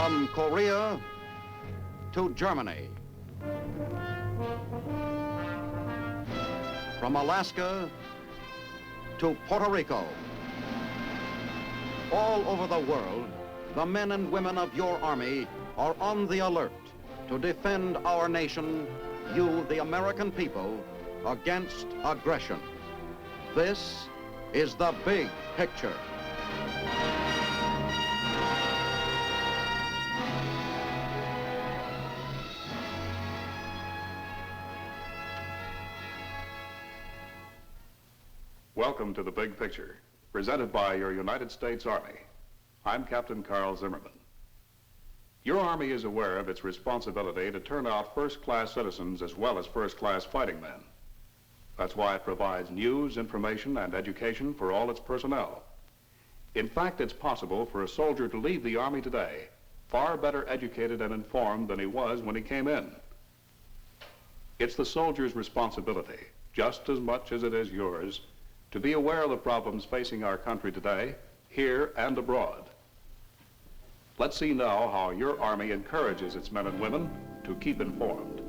From Korea to Germany. From Alaska to Puerto Rico. All over the world, the men and women of your army are on the alert to defend our nation, you, the American people, against aggression. This is the big picture. Welcome to The Big Picture, presented by your United States Army. I'm Captain Carl Zimmerman. Your Army is aware of its responsibility to turn out first-class citizens as well as first-class fighting men. That's why it provides news, information, and education for all its personnel. In fact, it's possible for a soldier to leave the Army today far better educated and informed than he was when he came in. It's the soldier's responsibility, just as much as it is yours, to be aware of the problems facing our country today, here and abroad. Let's see now how your Army encourages its men and women to keep informed.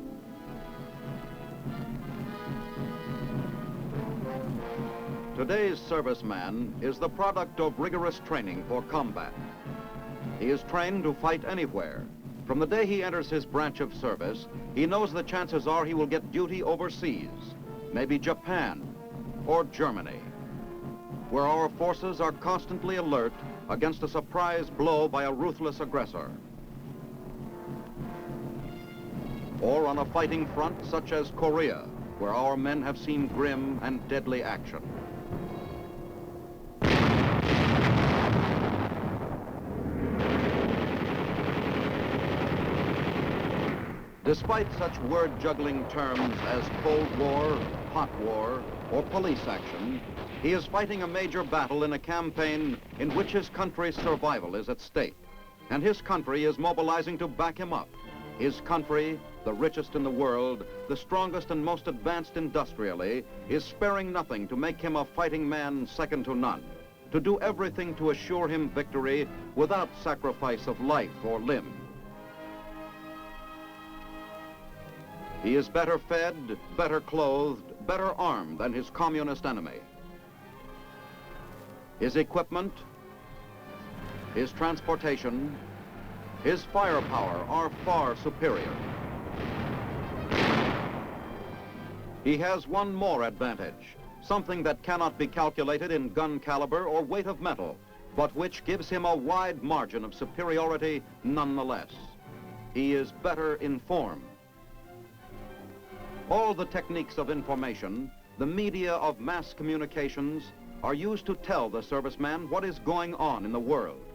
Today's serviceman is the product of rigorous training for combat. He is trained to fight anywhere. From the day he enters his branch of service, he knows the chances are he will get duty overseas, maybe Japan or Germany, where our forces are constantly alert against a surprise blow by a ruthless aggressor. Or on a fighting front such as Korea, where our men have seen grim and deadly action. Despite such word-juggling terms as Cold War, Hot War, or police action, he is fighting a major battle in a campaign in which his country's survival is at stake. And his country is mobilizing to back him up. His country, the richest in the world, the strongest and most advanced industrially, is sparing nothing to make him a fighting man second to none, to do everything to assure him victory without sacrifice of life or limb. He is better fed, better clothed, better armed than his communist enemy. His equipment, his transportation, his firepower are far superior. He has one more advantage, something that cannot be calculated in gun caliber or weight of metal, but which gives him a wide margin of superiority nonetheless. He is better informed. All the techniques of information, the media of mass communications, are used to tell the serviceman what is going on in the world.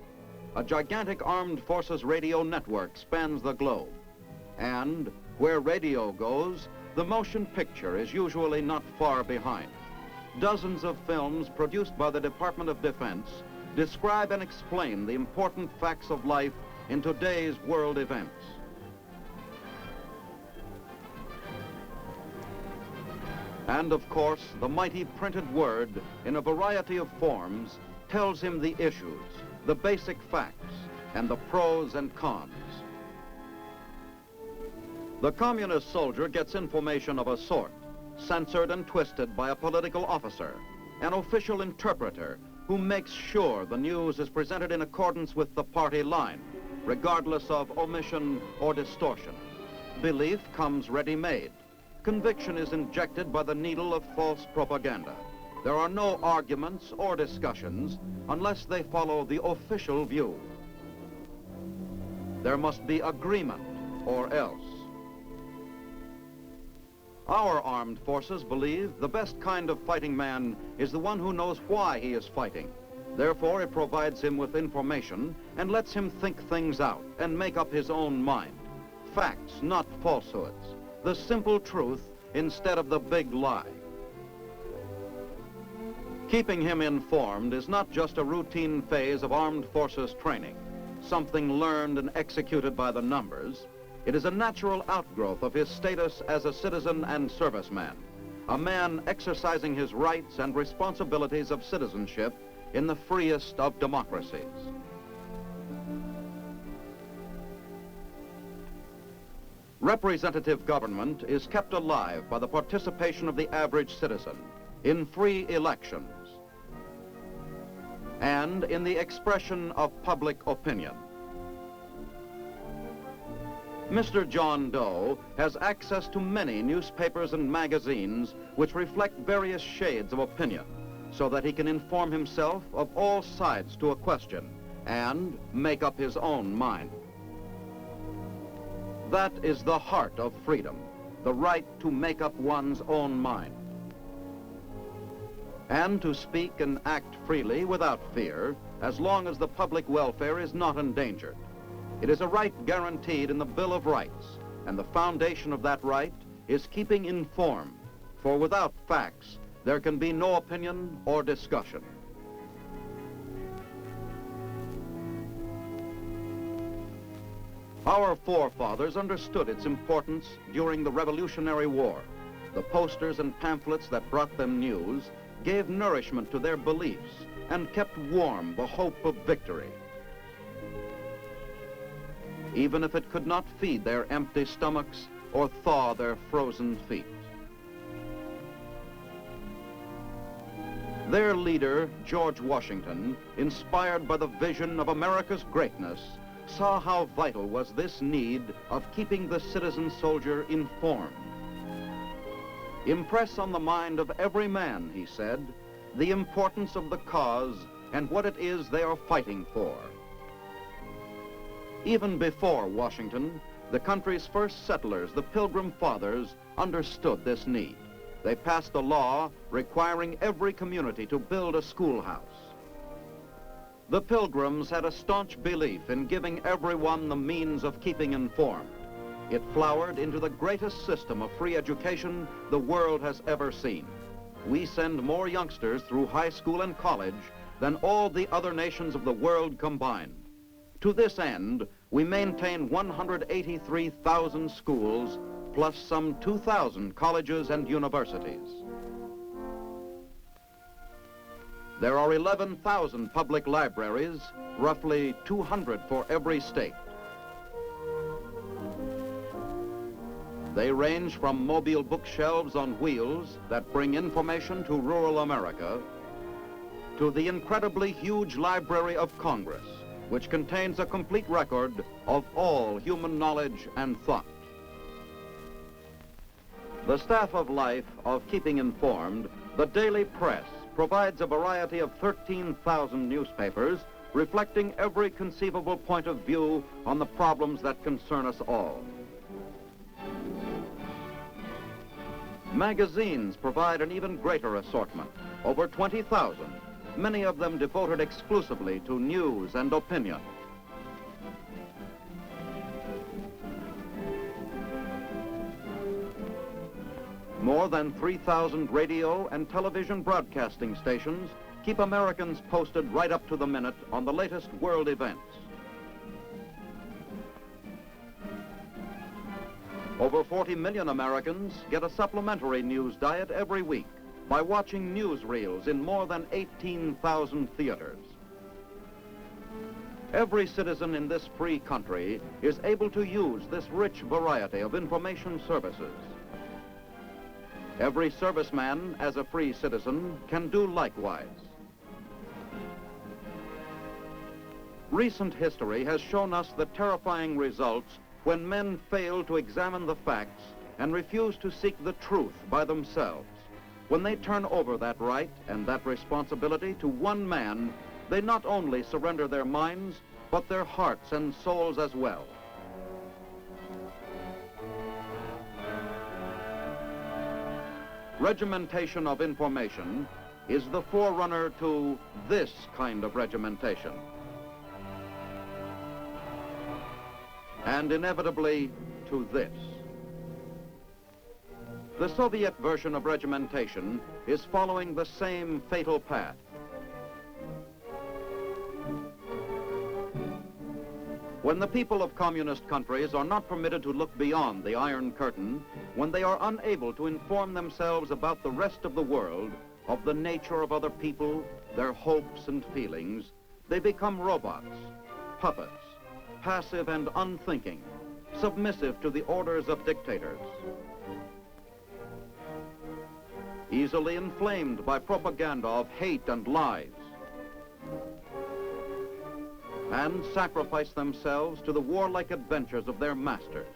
A gigantic armed forces radio network spans the globe. And where radio goes, the motion picture is usually not far behind. Dozens of films produced by the Department of Defense describe and explain the important facts of life in today's world events. And of course, the mighty printed word, in a variety of forms, tells him the issues, the basic facts, and the pros and cons. The communist soldier gets information of a sort, censored and twisted by a political officer, an official interpreter who makes sure the news is presented in accordance with the party line, regardless of omission or distortion. Belief comes ready-made. Conviction is injected by the needle of false propaganda. There are no arguments or discussions unless they follow the official view. There must be agreement or else. Our armed forces believe the best kind of fighting man is the one who knows why he is fighting. Therefore, it provides him with information and lets him think things out and make up his own mind. Facts, not falsehoods. The simple truth instead of the big lie. Keeping him informed is not just a routine phase of armed forces training, something learned and executed by the numbers. It is a natural outgrowth of his status as a citizen and serviceman, a man exercising his rights and responsibilities of citizenship in the freest of democracies. Representative government is kept alive by the participation of the average citizen in free elections and in the expression of public opinion. Mr. John Doe has access to many newspapers and magazines which reflect various shades of opinion, so that he can inform himself of all sides to a question and make up his own mind. That is the heart of freedom, the right to make up one's own mind, and to speak and act freely without fear, as long as the public welfare is not endangered. It is a right guaranteed in the Bill of Rights, and the foundation of that right is keeping informed, for without facts, there can be no opinion or discussion. Our forefathers understood its importance during the Revolutionary War. The posters and pamphlets that brought them news gave nourishment to their beliefs and kept warm the hope of victory, even if it could not feed their empty stomachs or thaw their frozen feet. Their leader, George Washington, inspired by the vision of America's greatness, saw how vital was this need of keeping the citizen soldier informed. Impress on the mind of every man, he said, the importance of the cause and what it is they are fighting for. Even before Washington, the country's first settlers, the Pilgrim Fathers, understood this need. They passed a law requiring every community to build a schoolhouse. The Pilgrims had a staunch belief in giving everyone the means of keeping informed. It flowered into the greatest system of free education the world has ever seen. We send more youngsters through high school and college than all the other nations of the world combined. To this end, we maintain 183,000 schools, plus some 2,000 colleges and universities. There are 11,000 public libraries, roughly 200 for every state. They range from mobile bookshelves on wheels that bring information to rural America to the incredibly huge Library of Congress, which contains a complete record of all human knowledge and thought. The staff of life of Keeping Informed, the daily press, provides a variety of 13,000 newspapers reflecting every conceivable point of view on the problems that concern us all. Magazines provide an even greater assortment, over 20,000, many of them devoted exclusively to news and opinion. More than 3,000 radio and television broadcasting stations keep Americans posted right up to the minute on the latest world events. Over 40 million Americans get a supplementary news diet every week by watching newsreels in more than 18,000 theaters. Every citizen in this free country is able to use this rich variety of information services. Every serviceman, as a free citizen, can do likewise. Recent history has shown us the terrifying results when men fail to examine the facts and refuse to seek the truth by themselves. When they turn over that right and that responsibility to one man, they not only surrender their minds, but their hearts and souls as well. Regimentation of information is the forerunner to this kind of regimentation, and inevitably to this. The Soviet version of regimentation is following the same fatal path. When the people of communist countries are not permitted to look beyond the Iron Curtain, when they are unable to inform themselves about the rest of the world, of the nature of other people, their hopes and feelings, they become robots, puppets, passive and unthinking, submissive to the orders of dictators, easily inflamed by propaganda of hate and lies, and sacrifice themselves to the warlike adventures of their masters.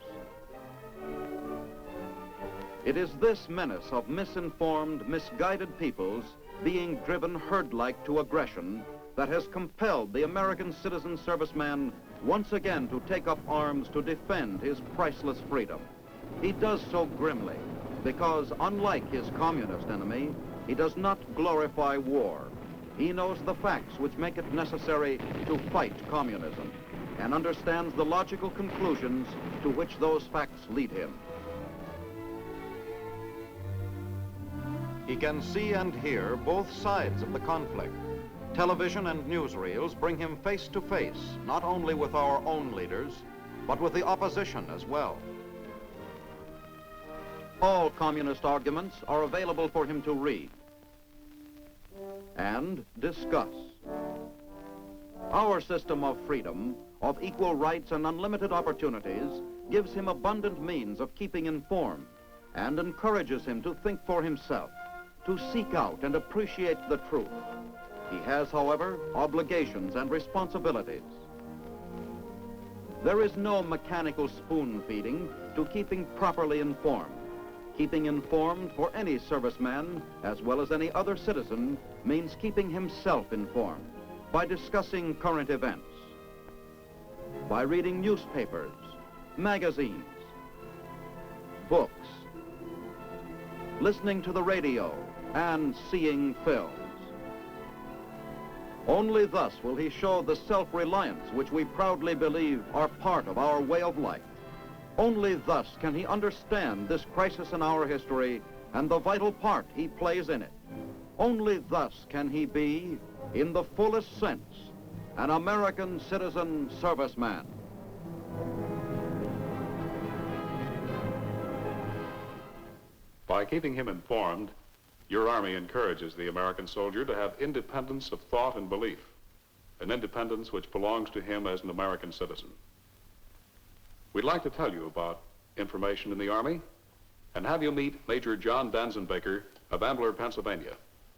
It is this menace of misinformed, misguided peoples being driven herd-like to aggression that has compelled the American citizen serviceman once again to take up arms to defend his priceless freedom. He does so grimly because, unlike his communist enemy, he does not glorify war. He knows the facts which make it necessary to fight communism and understands the logical conclusions to which those facts lead him. He can see and hear both sides of the conflict. Television and newsreels bring him face to face, not only with our own leaders, but with the opposition as well. All communist arguments are available for him to read and discuss. Our system of freedom, of equal rights and unlimited opportunities, gives him abundant means of keeping informed and encourages him to think for himself, to seek out and appreciate the truth. He has, however, obligations and responsibilities. There is no mechanical spoon feeding to keeping properly informed. Keeping informed for any serviceman, as well as any other citizen, means keeping himself informed by discussing current events, by reading newspapers, magazines, books, listening to the radio, and seeing films. Only thus will he show the self-reliance which we proudly believe are part of our way of life. Only thus can he understand this crisis in our history and the vital part he plays in it. Only thus can he be, in the fullest sense, an American citizen serviceman. By keeping him informed, your Army encourages the American soldier to have independence of thought and belief, an independence which belongs to him as an American citizen. We'd like to tell you about information in the Army and have you meet Major John Danzenbaker of Ambler, Pennsylvania,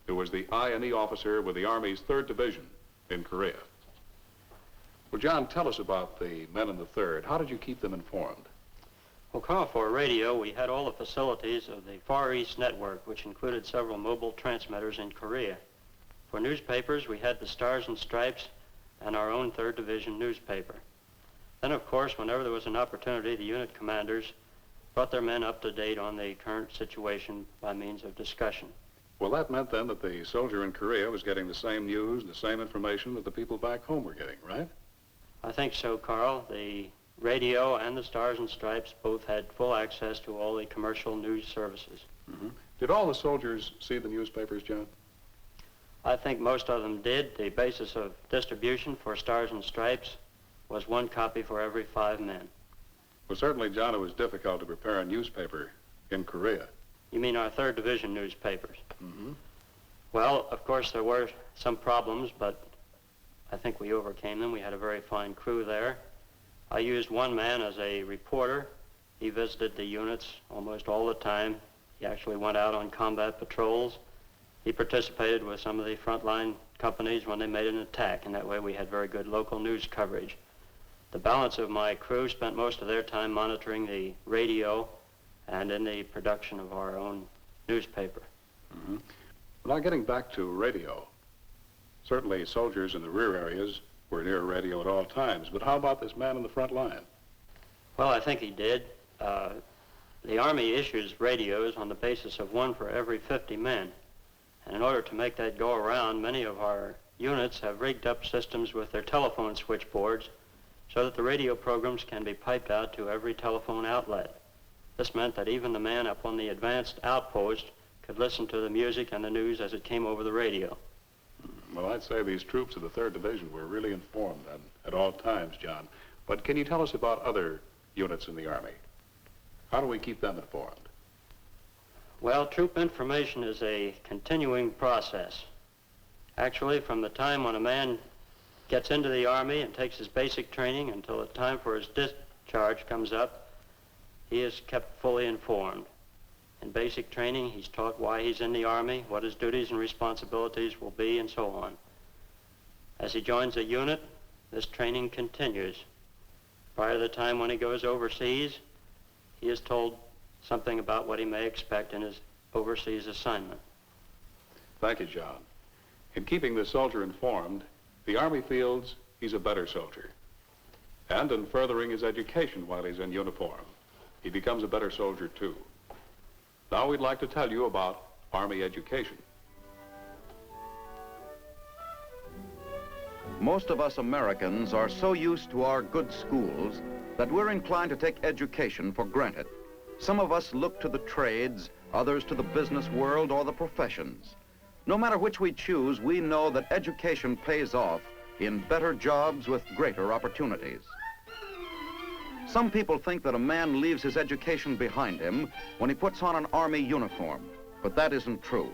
who was the I&E officer with the Army's 3rd Division in Korea. Well, John, tell us about the men in the 3rd. How did you keep them informed? Well, Carl, for radio, we had all the facilities of the Far East Network, which included several mobile transmitters in Korea. For newspapers, we had the Stars and Stripes and our own 3rd Division newspaper. Then, of course, whenever there was an opportunity, the unit commanders brought their men up to date on the current situation by means of discussion. Well, that meant then that the soldier in Korea was getting the same news, the same information that the people back home were getting, right? I think so, Carl. The radio and the Stars and Stripes both had full access to all the commercial news services. Mm-hmm. Did all the soldiers see the newspapers, John? I think most of them did. The basis of distribution for Stars and Stripes was 1 copy for every 5 men. Well, certainly, John, it was difficult to prepare a newspaper in Korea. You mean our 3rd Division newspapers? Mm-hmm. Well, of course, there were some problems, but I think we overcame them. We had a very fine crew there. I used one man as a reporter. He visited the units almost all the time. He actually went out on combat patrols. He participated with some of the frontline companies when they made an attack, and that way we had very good local news coverage. The balance of my crew spent most of their time monitoring the radio and in the production of our own newspaper. Mm-hmm. Now, getting back to radio, certainly soldiers in the rear areas were near radio at all times, but how about this man in the front line? Well, I think he did. The Army issues radios on the basis of 1 for every 50 men. And in order to make that go around, many of our units have rigged up systems with their telephone switchboards so that the radio programs can be piped out to every telephone outlet. This meant that even the man up on the advanced outpost could listen to the music and the news as it came over the radio. Well, I'd say these troops of the 3rd Division were really informed at all times, John. But can you tell us about other units in the Army? How do we keep them informed? Well, troop information is a continuing process. Actually, from the time when a man gets into the Army and takes his basic training until the time for his charge comes up, he is kept fully informed. In basic training, he's taught why he's in the Army, what his duties and responsibilities will be, and so on. As he joins a unit, this training continues. Prior to the time when he goes overseas, he is told something about what he may expect in his overseas assignment. Thank you, John. In keeping the soldier informed, the Army feels he's a better soldier. And in furthering his education while he's in uniform, he becomes a better soldier too. Now we'd like to tell you about Army education. Most of us Americans are so used to our good schools that we're inclined to take education for granted. Some of us look to the trades, others to the business world or the professions. No matter which we choose, we know that education pays off in better jobs with greater opportunities. Some people think that a man leaves his education behind him when he puts on an Army uniform, but that isn't true.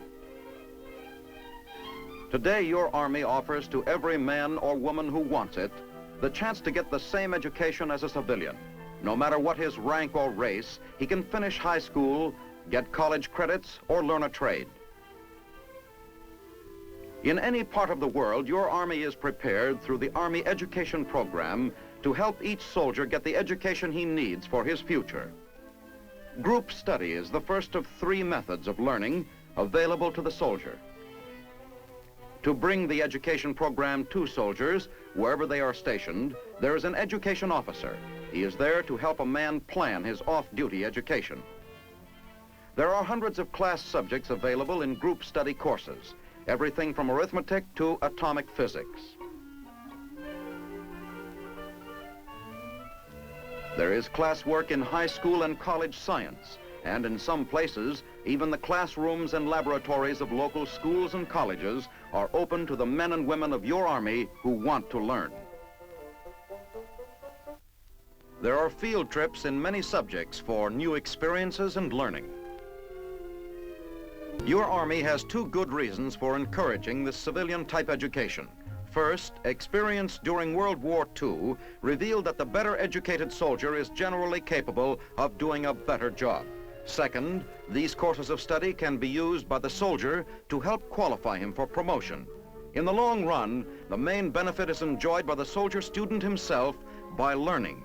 Today, your Army offers to every man or woman who wants it the chance to get the same education as a civilian. No matter what his rank or race, he can finish high school, get college credits, or learn a trade. In any part of the world, your Army is prepared through the Army Education Program to help each soldier get the education he needs for his future. Group study is the first of 3 methods of learning available to the soldier. To bring the education program to soldiers, wherever they are stationed, there is an education officer. He is there to help a man plan his off-duty education. There are hundreds of class subjects available in group study courses, everything from arithmetic to atomic physics. There is classwork in high school and college science, and in some places, even the classrooms and laboratories of local schools and colleges are open to the men and women of your Army who want to learn. There are field trips in many subjects for new experiences and learning. Your Army has 2 good reasons for encouraging this civilian-type education. First, experience during World War II revealed that the better educated soldier is generally capable of doing a better job. Second, these courses of study can be used by the soldier to help qualify him for promotion. In the long run, the main benefit is enjoyed by the soldier student himself by learning.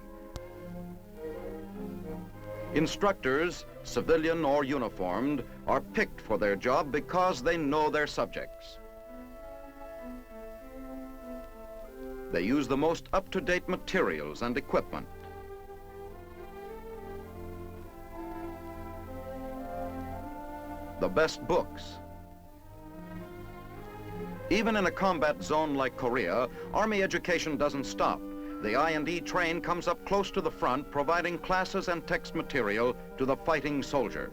Instructors, civilian or uniformed, are picked for their job because they know their subjects. They use the most up-to-date materials and equipment. The best books. Even in a combat zone like Korea, Army education doesn't stop. The I&E train comes up close to the front, providing classes and text material to the fighting soldier.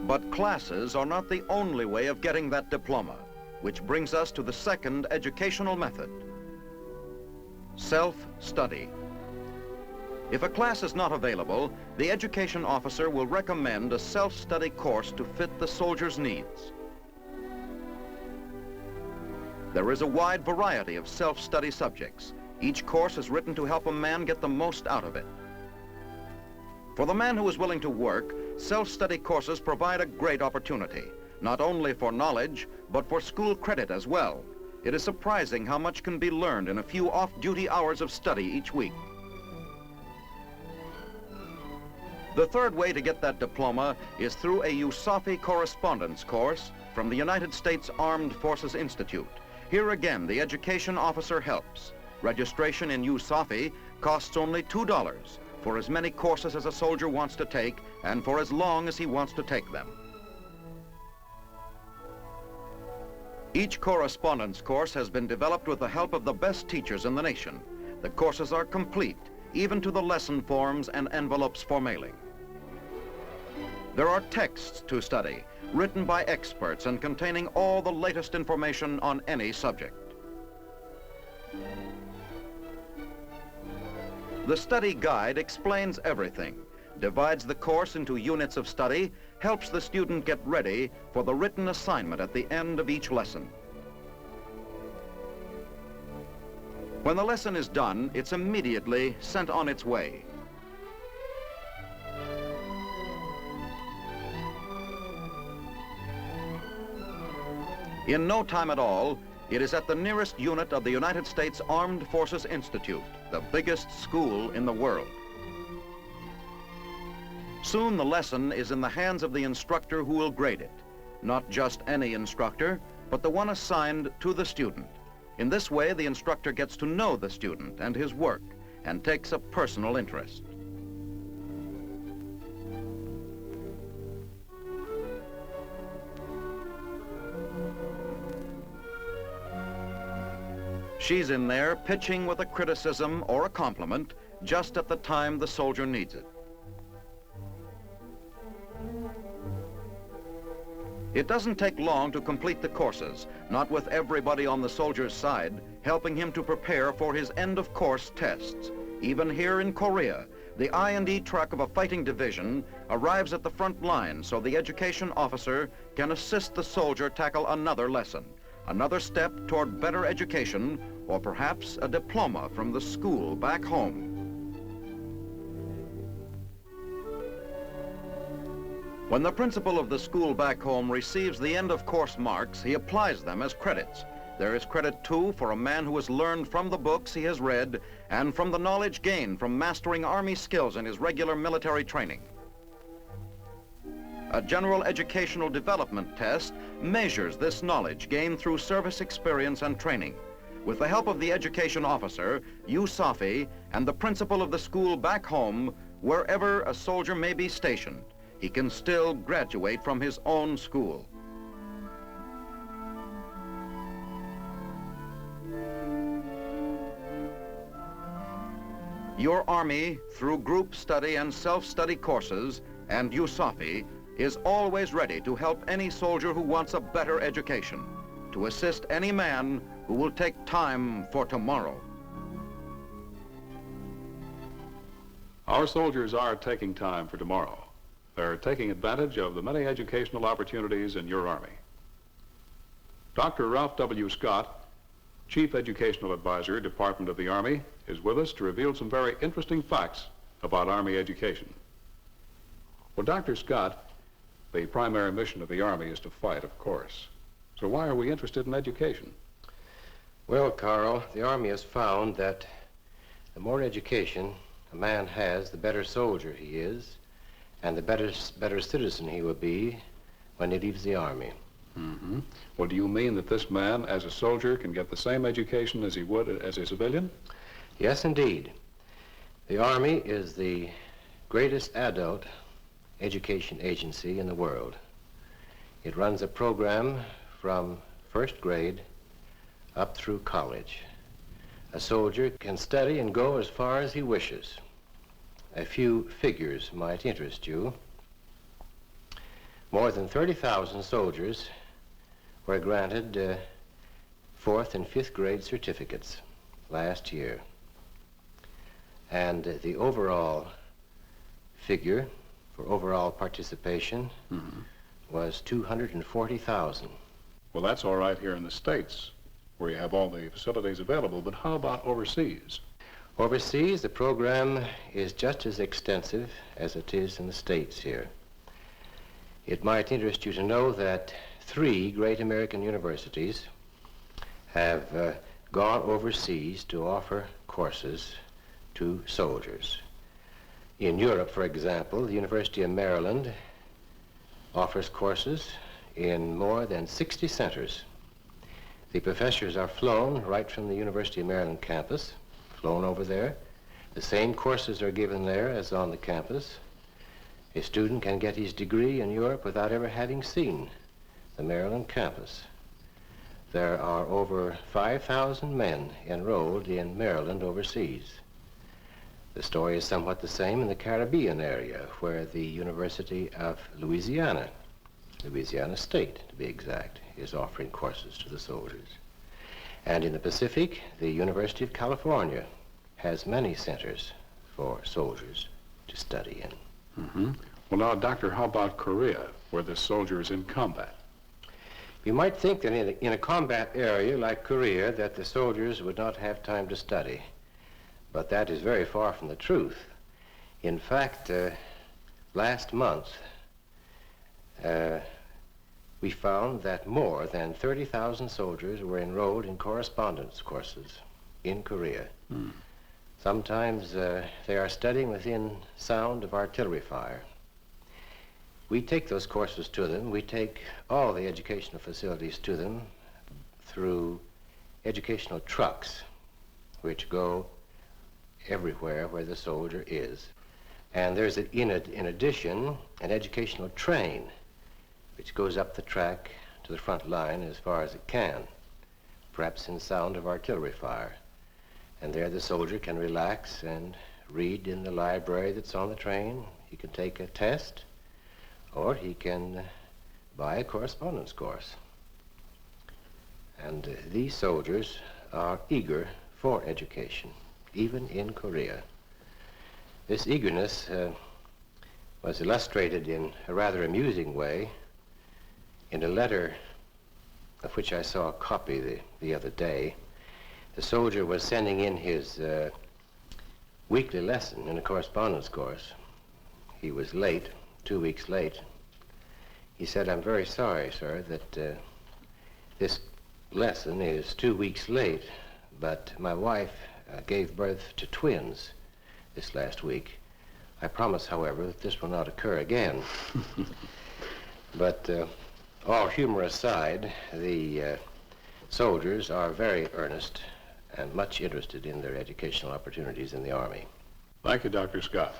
But classes are not the only way of getting that diploma, which brings us to the second educational method: self-study. If a class is not available, the education officer will recommend a self-study course to fit the soldier's needs. There is a wide variety of self-study subjects. Each course is written to help a man get the most out of it. For the man who is willing to work, self-study courses provide a great opportunity, not only for knowledge, but for school credit as well. It is surprising how much can be learned in a few off-duty hours of study each week. The third way to get that diploma is through a USAFI correspondence course from the United States Armed Forces Institute. Here again, the education officer helps. Registration in USAFI costs only $2 for as many courses as a soldier wants to take and for as long as he wants to take them. Each correspondence course has been developed with the help of the best teachers in the nation. The courses are complete, even to the lesson forms and envelopes for mailing. There are texts to study, written by experts and containing all the latest information on any subject. The study guide explains everything, divides the course into units of study, helps the student get ready for the written assignment at the end of each lesson. When the lesson is done, it's immediately sent on its way. In no time at all, it is at the nearest unit of the United States Armed Forces Institute, the biggest school in the world. Soon the lesson is in the hands of the instructor who will grade it. Not just any instructor, but the one assigned to the student. In this way, the instructor gets to know the student and his work and takes a personal interest. She's in there pitching with a criticism or a compliment just at the time the soldier needs it. It doesn't take long to complete the courses, not with everybody on the soldier's side, helping him to prepare for his end-of-course tests. Even here in Korea, the I&E truck of a fighting division arrives at the front line so the education officer can assist the soldier tackle another lesson, another step toward better education, or perhaps a diploma from the school back home. When the principal of the school back home receives the end-of-course marks, he applies them as credits. There is credit, too, for a man who has learned from the books he has read and from the knowledge gained from mastering Army skills in his regular military training. A general educational development test measures this knowledge gained through service experience and training. With the help of the education officer, USAFI, and the principal of the school back home, wherever a soldier may be stationed, he can still graduate from his own school. Your Army, through group study and self-study courses, and USAFI, is always ready to help any soldier who wants a better education, to assist any man who will take time for tomorrow. Our soldiers are taking time for tomorrow. They're taking advantage of the many educational opportunities in your Army. Dr. Ralph W. Scott, Chief Educational Advisor, Department of the Army, is with us to reveal some very interesting facts about Army education. Well, Dr. Scott, the primary mission of the Army is to fight, of course. So why are we interested in education? Well, Carl, the Army has found that the more education a man has, the better soldier he is, and the better citizen he will be when he leaves the Army. Mm-hmm. Well, do you mean that this man, as a soldier, can get the same education as he would as a civilian? Yes, indeed. The Army is the greatest adult education agency in the world. It runs a program from first grade up through college. A soldier can study and go as far as he wishes. A few figures might interest you. More than 30,000 soldiers were granted 4th and 5th grade certificates last year. And the overall figure for overall participation was 240,000. Well, that's all right here in the States, where you have all the facilities available, but how about overseas? Overseas, the program is just as extensive as it is in the States here. It might interest you to know that 3 great American universities have gone overseas to offer courses to soldiers. In Europe, for example, the University of Maryland offers courses in more than 60 centers. The professors are flown right from the University of Maryland campus, flown over there. The same courses are given there as on the campus. A student can get his degree in Europe without ever having seen the Maryland campus. There are over 5,000 men enrolled in Maryland overseas. The story is somewhat the same in the Caribbean area, where the University of Louisiana State, to be exact, is offering courses to the soldiers. And in the Pacific, the University of California has many centers for soldiers to study in. Well, now, Doctor, how about Korea, where the soldier is in combat? You might think that in a combat area like Korea that the soldiers would not have time to study, but that is very far from the truth. In fact, last month, we found that more than 30,000 soldiers were enrolled in correspondence courses in Korea. Sometimes they are studying within sound of artillery fire. We take those courses to them. We take all the educational facilities to them through educational trucks, which go everywhere where the soldier is. And there's, in addition, an educational train, which goes up the track to the front line as far as it can, perhaps in sound of artillery fire. And there the soldier can relax and read in the library that's on the train. He can take a test, or he can buy a correspondence course. And these soldiers are eager for education, even in Korea. This eagerness was illustrated in a rather amusing way in a letter of which I saw a copy the other day. The soldier was sending in his weekly lesson in a correspondence course. He was late, 2 weeks late. He said, "I'm very sorry, sir, that this lesson is 2 weeks late, but my wife gave birth to twins this last week. I promise, however, that this will not occur again." But all humor aside, the soldiers are very earnest and much interested in their educational opportunities in the Army. Thank you, Dr. Scott.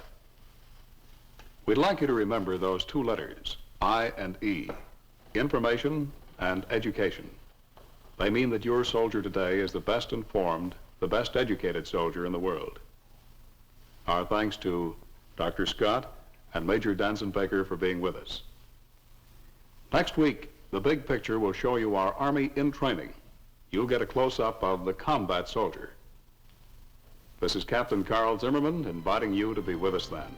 We'd like you to remember those two letters, I and E, information and education. They mean that your soldier today is the best informed, the best educated soldier in the world. Our thanks to Dr. Scott and Major Danzenbaker for being with us. Next week, the big picture will show you our Army in training. You'll get a close-up of the combat soldier. This is Captain Carl Zimmerman inviting you to be with us then.